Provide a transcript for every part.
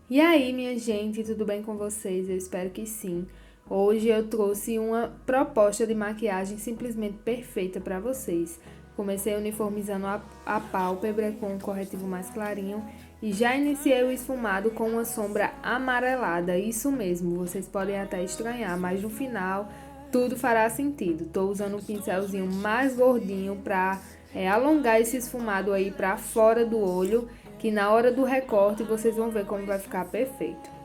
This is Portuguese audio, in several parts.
E aí, minha gente, tudo bem com vocês? Eu espero que sim. Hoje eu trouxe uma proposta de maquiagem simplesmente perfeita para vocês. Comecei uniformizando a pálpebra com um corretivo mais clarinho e já iniciei o esfumado com uma sombra amarelada. Isso mesmo, vocês podem até estranhar, mas no final tudo fará sentido. Estou usando um pincelzinho mais gordinho para alongar esse esfumado aí para fora do olho, que na hora do recorte vocês vão ver como vai ficar perfeito.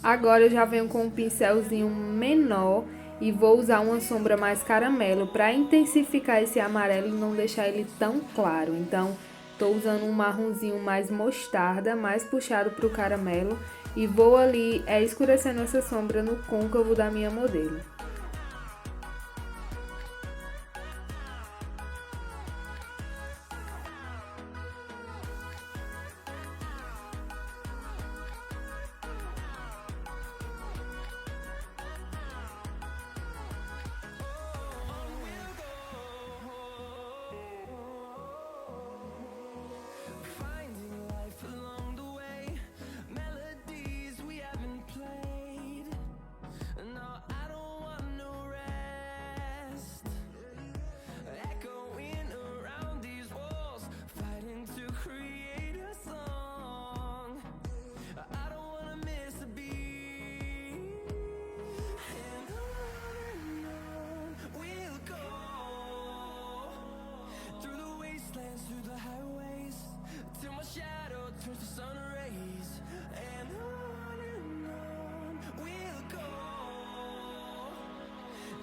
Agora eu já venho com um pincelzinho menor e vou usar uma sombra mais caramelo para intensificar esse amarelo e não deixar ele tão claro. Então, estou usando um marronzinho mais mostarda, mais puxado para o caramelo, e vou ali escurecendo essa sombra no côncavo da minha modelo.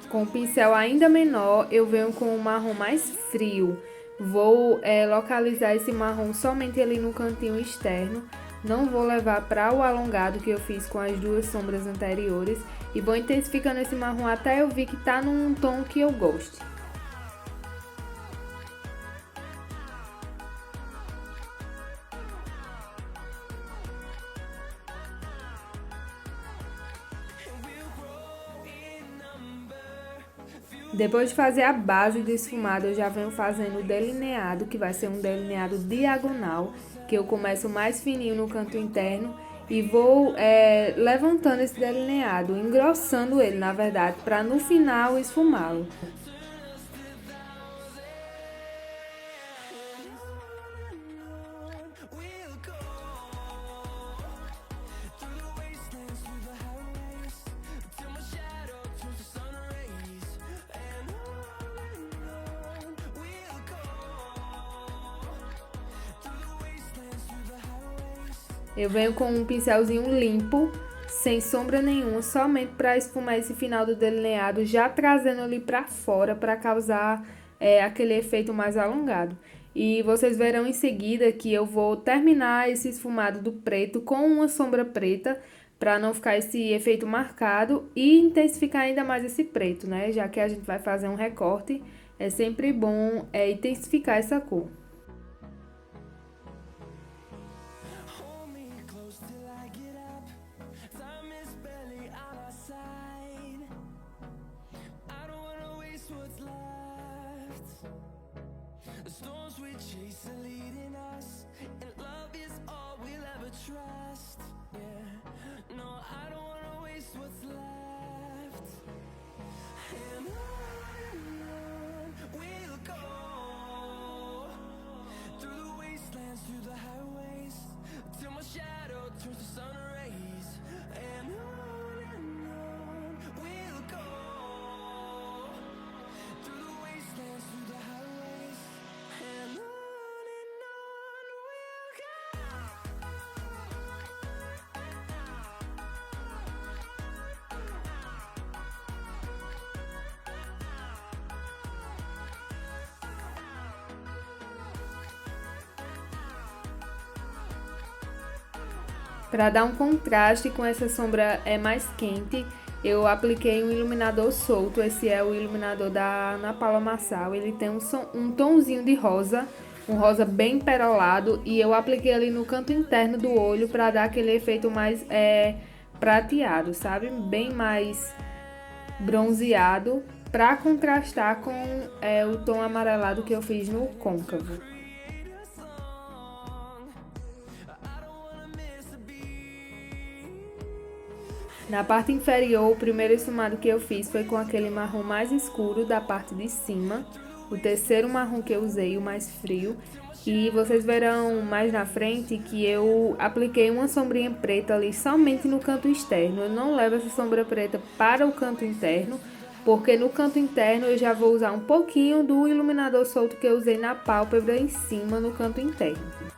Com o pincel ainda menor, eu venho com um marrom mais frio. Vou localizar esse marrom somente ali no cantinho externo. Não vou levar para o alongado que eu fiz com as duas sombras anteriores. E vou intensificando esse marrom até eu ver que tá num tom que eu goste. Depois de fazer a base do esfumado, eu já venho fazendo o delineado, que vai ser um delineado diagonal, que eu começo mais fininho no canto interno e vou levantando esse delineado, engrossando ele, na verdade, para no final esfumá-lo. Eu venho com um pincelzinho limpo, sem sombra nenhuma, somente para esfumar esse final do delineado, já trazendo ali para fora para causar aquele efeito mais alongado. E vocês verão em seguida que eu vou terminar esse esfumado do preto com uma sombra preta, para não ficar esse efeito marcado e intensificar ainda mais esse preto, né? Já que a gente vai fazer um recorte, é sempre bom intensificar essa cor. Para dar um contraste com essa sombra mais quente, eu apliquei um iluminador solto. Esse é o iluminador da Ana Paula Marçal. Ele tem um tonzinho de rosa, um rosa bem perolado. E eu apliquei ali no canto interno do olho para dar aquele efeito mais prateado, sabe? Bem mais bronzeado para contrastar com o tom amarelado que eu fiz no côncavo. Na parte inferior, o primeiro esfumado que eu fiz foi com aquele marrom mais escuro da parte de cima. O terceiro marrom que eu usei, o mais frio. E vocês verão mais na frente que eu apliquei uma sombrinha preta ali somente no canto externo. Eu não levo essa sombra preta para o canto interno, porque no canto interno eu já vou usar um pouquinho do iluminador solto que eu usei na pálpebra em cima no canto interno.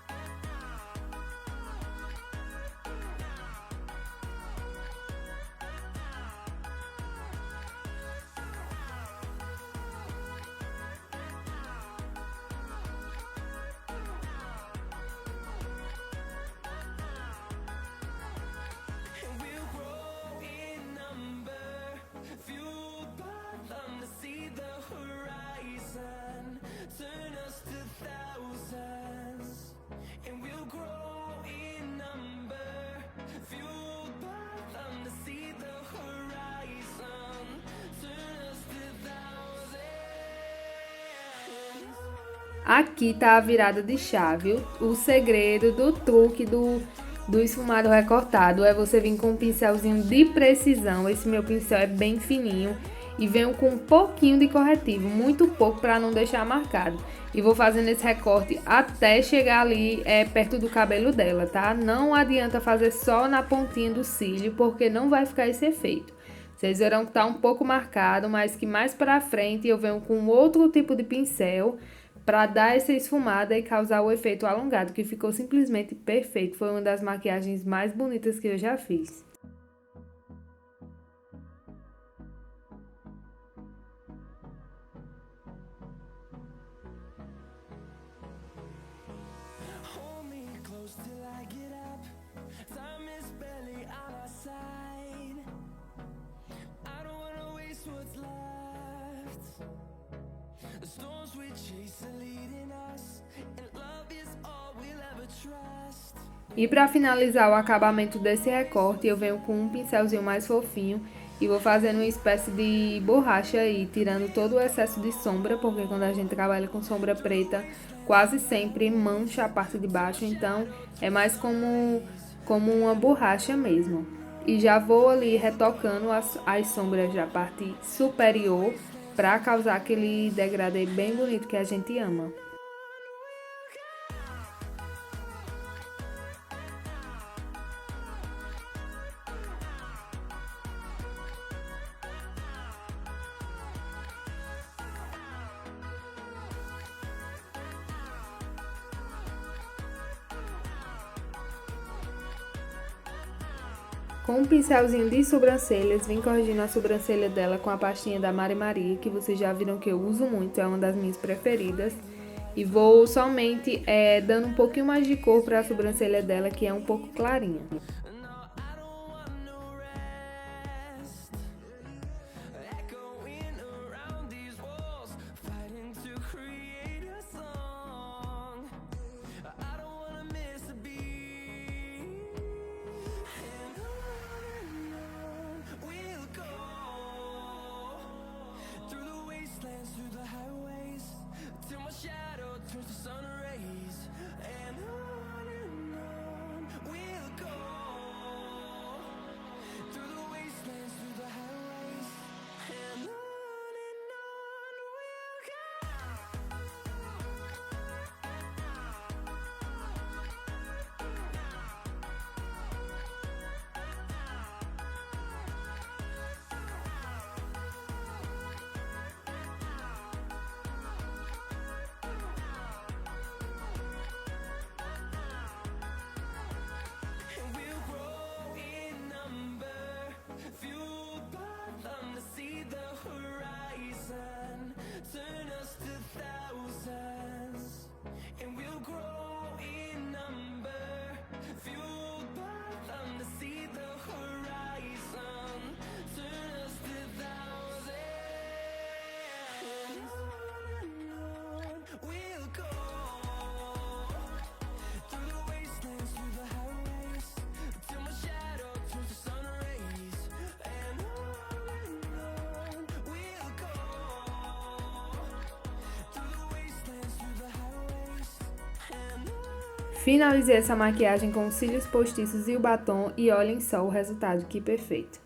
Aqui tá a virada de chave. O segredo do truque do esfumado recortado é você vir com um pincelzinho de precisão. Esse meu pincel é bem fininho e venho com um pouquinho de corretivo, muito pouco para não deixar marcado. E vou fazendo esse recorte até chegar ali perto do cabelo dela, tá? Não adianta fazer só na pontinha do cílio, porque não vai ficar esse efeito. Vocês verão que tá um pouco marcado, mas que mais pra frente eu venho com outro tipo de pincel para dar essa esfumada e causar o efeito alongado, que ficou simplesmente perfeito. Foi uma das maquiagens mais bonitas que eu já fiz. E para finalizar o acabamento desse recorte, eu venho com um pincelzinho mais fofinho e vou fazendo uma espécie de borracha aí, tirando todo o excesso de sombra, porque quando a gente trabalha com sombra preta, quase sempre mancha a parte de baixo, então é mais como uma borracha mesmo. E já vou ali retocando as sombras da parte superior para causar aquele degradê bem bonito que a gente ama. Com um pincelzinho de sobrancelhas, vim corrigindo a sobrancelha dela com a pastinha da Mari Maria, que vocês já viram que eu uso muito, é uma das minhas preferidas. E vou somente dando um pouquinho mais de cor para a sobrancelha dela, que é um pouco clarinha. Finalizei essa maquiagem com os cílios postiços e o batom e olhem só o resultado, que perfeito.